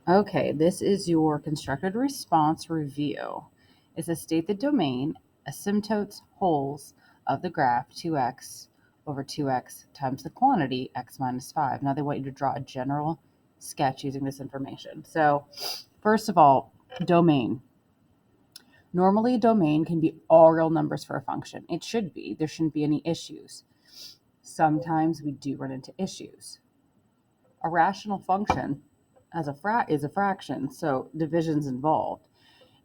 Okay, this is your constructed response review. It says state the domain, asymptotes, holes of the graph 2x over 2x times the quantity x minus 5. Now they want you to draw a general sketch using this information. So first of all, domain. Normally a domain can be all real numbers for a function. It should be. There shouldn't be any issues. Sometimes we do run into issues. A rational function is a fraction, so division's involved.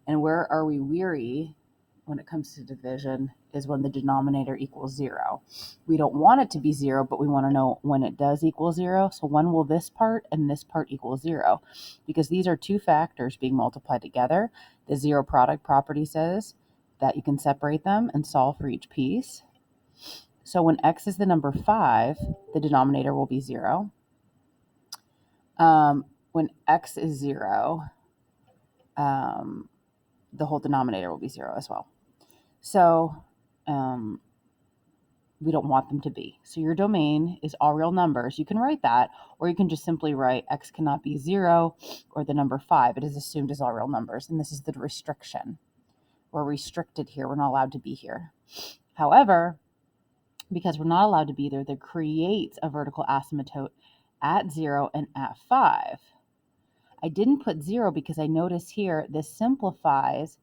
And where are we weary when it comes to division is when the denominator equals 0. We don't want it to be 0, but we want to know when it does equal 0. So when will this part and this part equal 0? Because these are two factors being multiplied together. The zero product property says that you can separate them and solve for each piece. So when x is the number 5, the denominator will be 0. When x is 0, the whole denominator will be 0 as well. So we don't want them to be. So your domain is all real numbers. You can write that, or you can just simply write x cannot be 0 or the number 5. It is assumed as all real numbers, and this is the restriction. We're restricted here. We're not allowed to be here. However, because we're not allowed to be there, that creates a vertical asymptote at 0 and at 5. I didn't put 0 because I notice here this simplifies.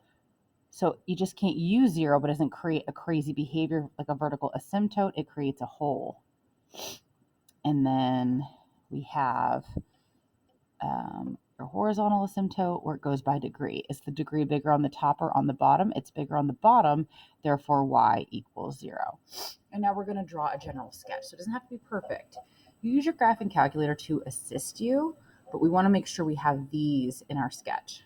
So you just can't use 0, but it doesn't create a crazy behavior like a vertical asymptote. It creates a hole. And then we have your horizontal asymptote where it goes by degree. Is the degree bigger on the top or on the bottom? It's bigger on the bottom, therefore y equals 0. And now we're going to draw a general sketch. So it doesn't have to be perfect. You use your graphing calculator to assist you, but we want to make sure we have these in our sketch.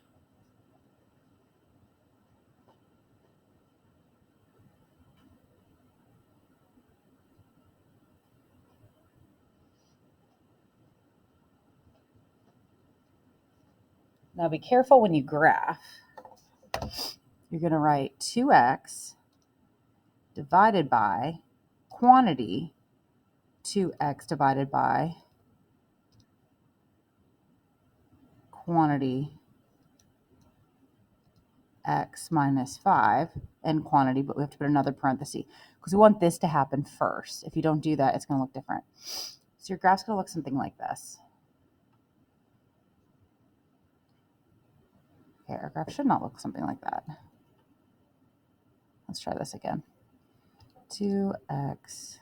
Now be careful when you graph. You're going to write 2x divided by quantity 2x divided by quantity x minus 5 and quantity, but we have to put another parenthesis because we want this to happen first. If you don't do that, it's going to look different. So your graph's going to look something like this. Okay, our graph should not look something like that. Let's try this again. 2x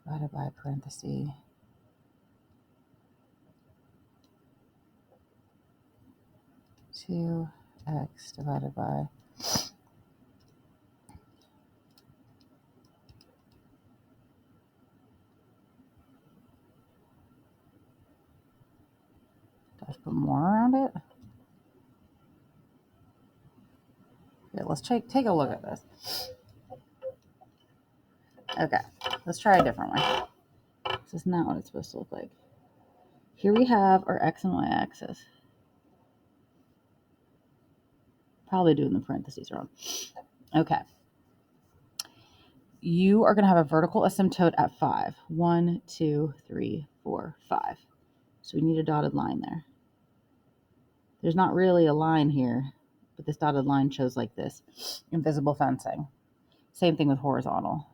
divided by parenthesis 2x divided by do I have to put more around it? Here, let's take a look at this. Okay, let's try a different one. This is not what it's supposed to look like. Here we have our x and y axis. Probably doing the parentheses wrong. Okay. You are going to have a vertical asymptote at 5. 1, 2, 3, 4, 5. So we need a dotted line there. There's not really a line here, but this dotted line shows like this. Invisible fencing. Same thing with horizontal.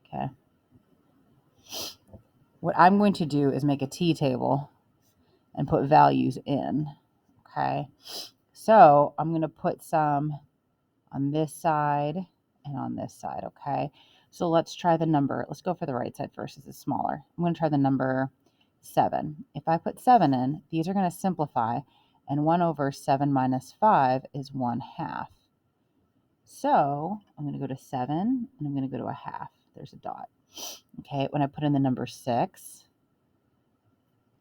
Okay. What I'm going to do is make a t-table and put values in. Okay. So I'm going to put some on this side and on this side. Okay. So let's try the number. Let's go for the right side first. This is smaller. I'm going to try the number 7. If I put 7 in, these are going to simplify, and 1 over 7 minus 5 is 1/2. So I'm going to go to 7, and I'm going to go to a half. There's a dot. Okay, when I put in the number 6,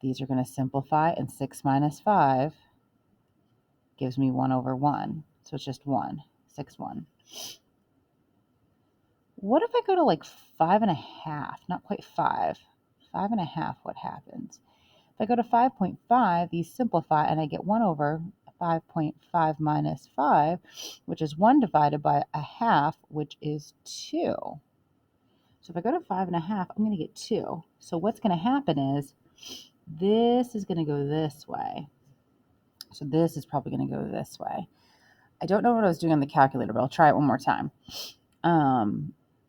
these are going to simplify, and 6 minus 5 gives me 1 over 1. So it's just 1, 6, 1. What if I go to like 5.5? Not quite 5. 5.5, what happens? If I go to 5.5, these simplify, and I get 1 over 5.5 minus 5, which is 1 divided by a half, which is 2. So if I go to 5.5, I'm going to get 2. So what's going to happen is This is going to go this way. So this is probably going to go this way. I don't know what I was doing on the calculator, but I'll try it one more time.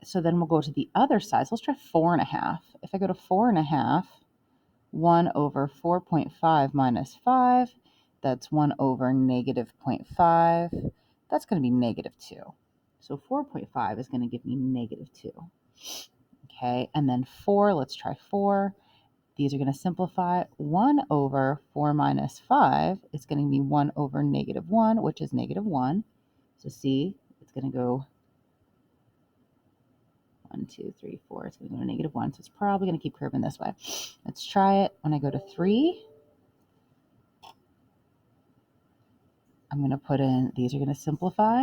So then we'll go to the other side. So let's try 4.5. If I go to 4.5, 1 over 4.5 minus 5, that's 1 over negative 0.5. That's going to be negative 2. So 4.5 is going to give me negative 2. Okay, and then 4, let's try 4. These are going to simplify. 1 over 4 minus 5 is going to be 1 over negative 1, which is negative 1. So see, it's going to go 1, 2, 3, 4. It's going to go to negative 1. So it's probably going to keep curving this way. Let's try it. When I go to 3, I'm going to put in, these are going to simplify.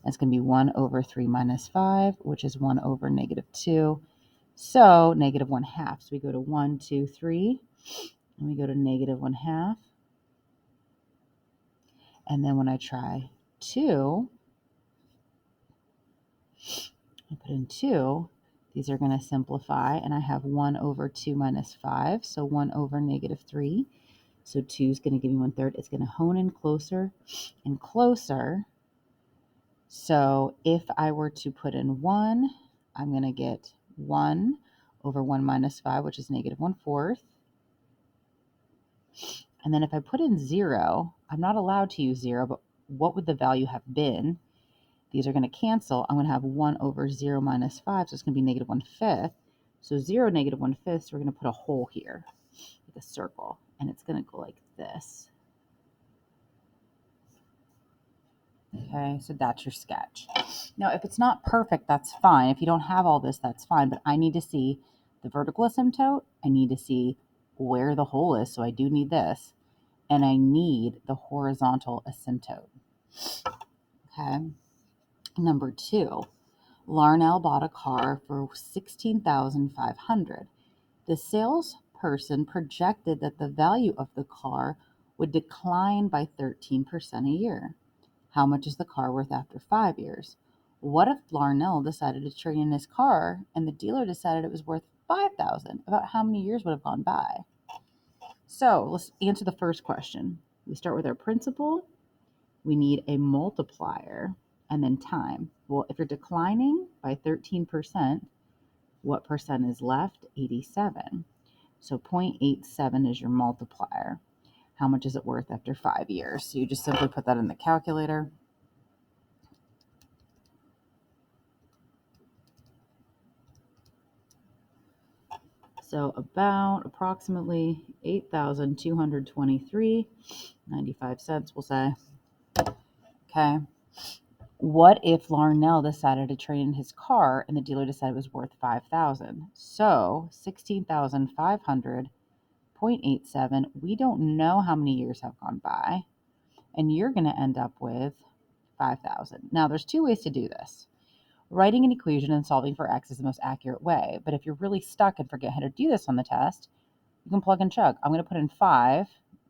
It's going to be 1 over 3 minus 5, which is 1 over negative 2. So negative 1/2. So we go to 1, 2, 3, and we go to negative 1/2. And then when I try 2, I put in 2, these are going to simplify, and I have 1 over 2 minus 5, so 1 over negative 3. So 2 is going to give me 1/3. It's going to hone in closer and closer. So if I were to put in 1, I'm going to get 1 over 1 minus 5, which is negative 1/4. And then if I put in 0, I'm not allowed to use 0, but what would the value have been? These are going to cancel. I'm going to have 1 over 0 minus 5, so it's going to be negative 1/5. So 0, negative 1/5, so we're going to put a hole here, like a circle, and it's going to go like this. Okay, so that's your sketch. Now, if it's not perfect, that's fine. If you don't have all this, that's fine, but I need to see the vertical asymptote. I need to see where the hole is, so I do need this, and I need the horizontal asymptote. Okay, number 2. Larnell bought a car for $16,500. The salesperson projected that the value of the car would decline by 13% a year. How much is the car worth after 5 years? What if Larnell decided to trade in his car and the dealer decided it was worth $5,000? About how many years would have gone by? So let's answer the first question. We start with our principal. We need a multiplier and then time. Well, if you're declining by 13%, what percent is left? 87. So 0.87 is your multiplier. How much is it worth after 5 years? So you just simply put that in the calculator. So about approximately 8,223.95 cents, we'll say. Okay. What if Larnell decided to trade in his car and the dealer decided it was worth 5,000? So 16,500, 0.87. We don't know how many years have gone by, and you're going to end up with 5,000. Now, there's 2 ways to do this. Writing an equation and solving for x is the most accurate way, but if you're really stuck and forget how to do this on the test, you can plug and chug. I'm going to put in 5.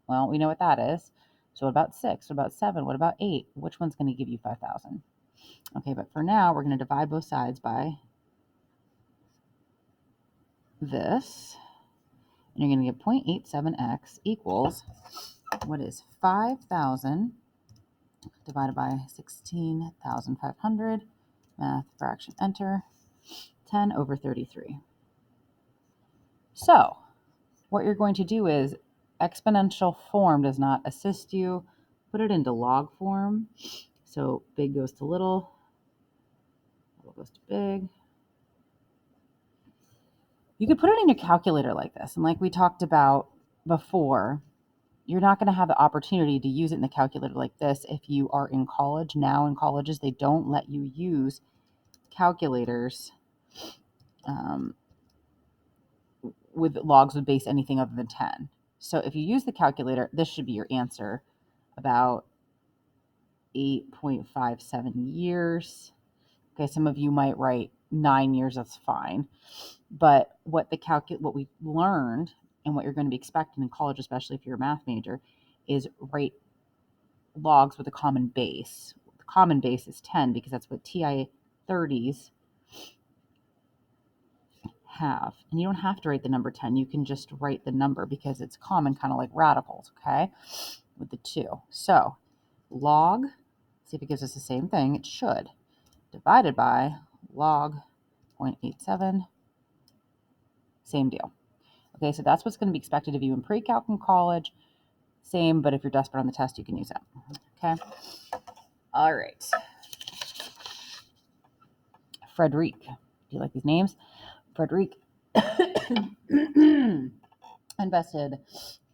Well, we know what that is. So what about 6? What about 7? What about 8? Which one's going to give you 5,000? Okay, but for now, we're going to divide both sides by this. And you're going to get 0.87x equals, what is 5,000 divided by 16,500. Math, fraction, enter. 10 over 33. So what you're going to do is exponential form does not assist you. Put it into log form. So big goes to little, little goes to big. You could put it in your calculator like this. And like we talked about before, you're not going to have the opportunity to use it in the calculator like this if you are in college. Now in colleges, they don't let you use calculators with logs with base anything other than 10. So if you use the calculator, this should be your answer. About 8.57 years. Okay, some of you might write 9 years, that's fine. But what we learned and what you're going to be expecting in college, especially if you're a math major, is write logs with a common base. The common base is 10 because that's what TI-30s have, and you don't have to write the number 10. You can just write the number because it's common, kind of like radicals, okay, with the 2. So log, see if it gives us the same thing. It should. Divided by log 0.87, same deal. Okay, so that's what's going to be expected of you in pre-calc in college. Same, but if you're desperate on the test, you can use it. Okay. All right. Frederic. Do you like these names? Frederic invested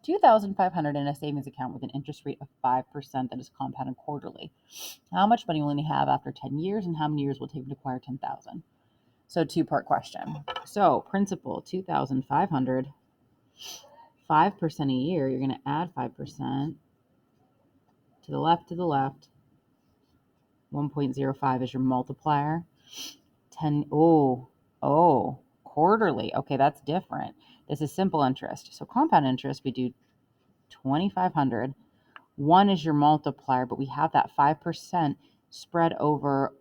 $2,500 in a savings account with an interest rate of 5% that is compounded quarterly. How much money will he have after 10 years, and how many years will it take him to acquire 10,000? So 2-part question. So principal, 2,500, 5% a year. You're going to add 5% to the left, 1.05 is your multiplier. 10, quarterly. Okay, that's different. This is simple interest. So compound interest, we do 2,500. 1 is your multiplier, but we have that 5% spread over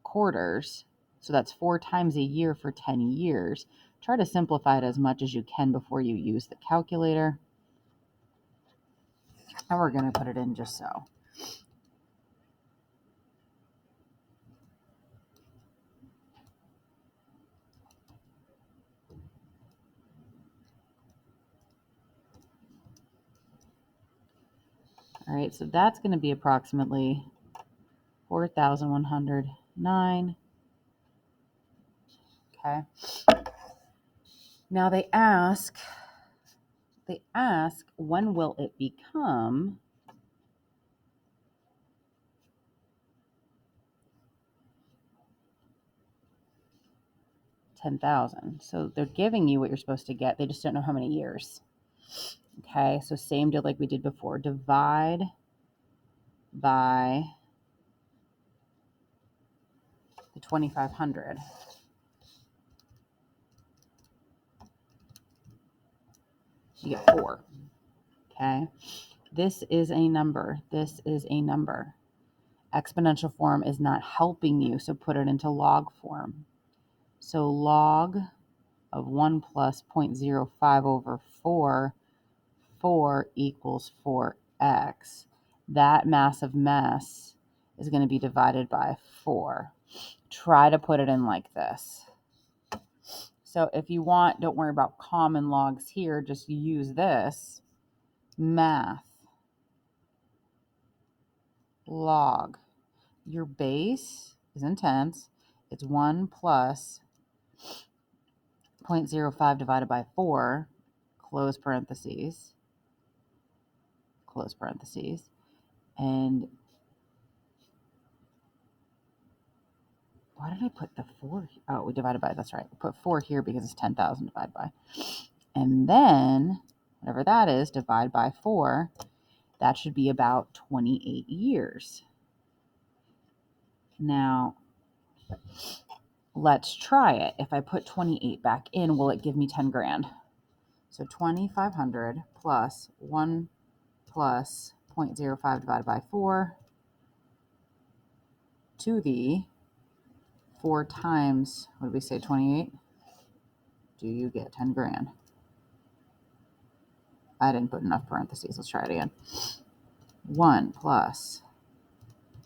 quarters. So that's 4 times a year for 10 years. Try to simplify it as much as you can before you use the calculator. And we're going to put it in just so. All right, so that's going to be approximately 4,109. Okay. Now they ask, when will it become $10,000? So they're giving you what you're supposed to get. They just don't know how many years. Okay, so same deal like we did before. Divide by the 2,500. You get 4. Okay, this is a number. This is a number. Exponential form is not helping you, so put it into log form. So log of 1 plus 0.05 over 4 equals 4x. That massive mess is going to be divided by 4. Try to put it in like this. So if you want, don't worry about common logs here. Just use this. Math. Log. Your base is in tenths. It's 1 plus 0.05 divided by 4, close parentheses, and why did I put the 4? Oh, we divided by, that's right. We put 4 here because it's 10,000 divided by. And then, whatever that is, divide by 4, that should be about 28 years. Now, let's try it. If I put 28 back in, will it give me 10 grand? So 2,500 plus 1 plus 0.05 divided by 4 to the 4 times, what did we say, 28? Do you get 10 grand? I didn't put enough parentheses. Let's try it again. 1 plus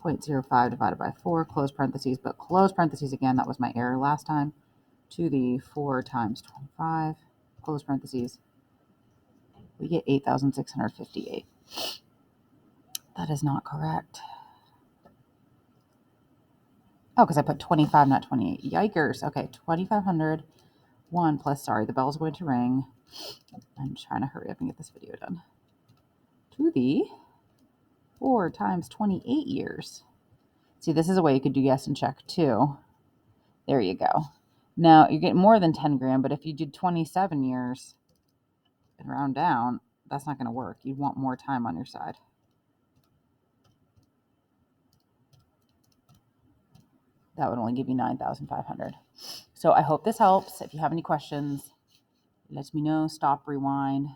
0.05 divided by 4, close parentheses, but close parentheses again. That was my error last time. To the 4 times 25, close parentheses. We get 8,658. That is not correct. Oh, because I put 25, not 28. Yikers. Okay, 2,500. 1 plus, sorry, the bell's going to ring. I'm trying to hurry up and get this video done. To the 4 times 28 years. See, this is a way you could do yes and check too. There you go. Now, you get more than 10 grand, but if you did 27 years and round down, that's not going to work. You'd want more time on your side. That would only give you 9,500. So I hope this helps. If you have any questions, let me know. Stop, rewind.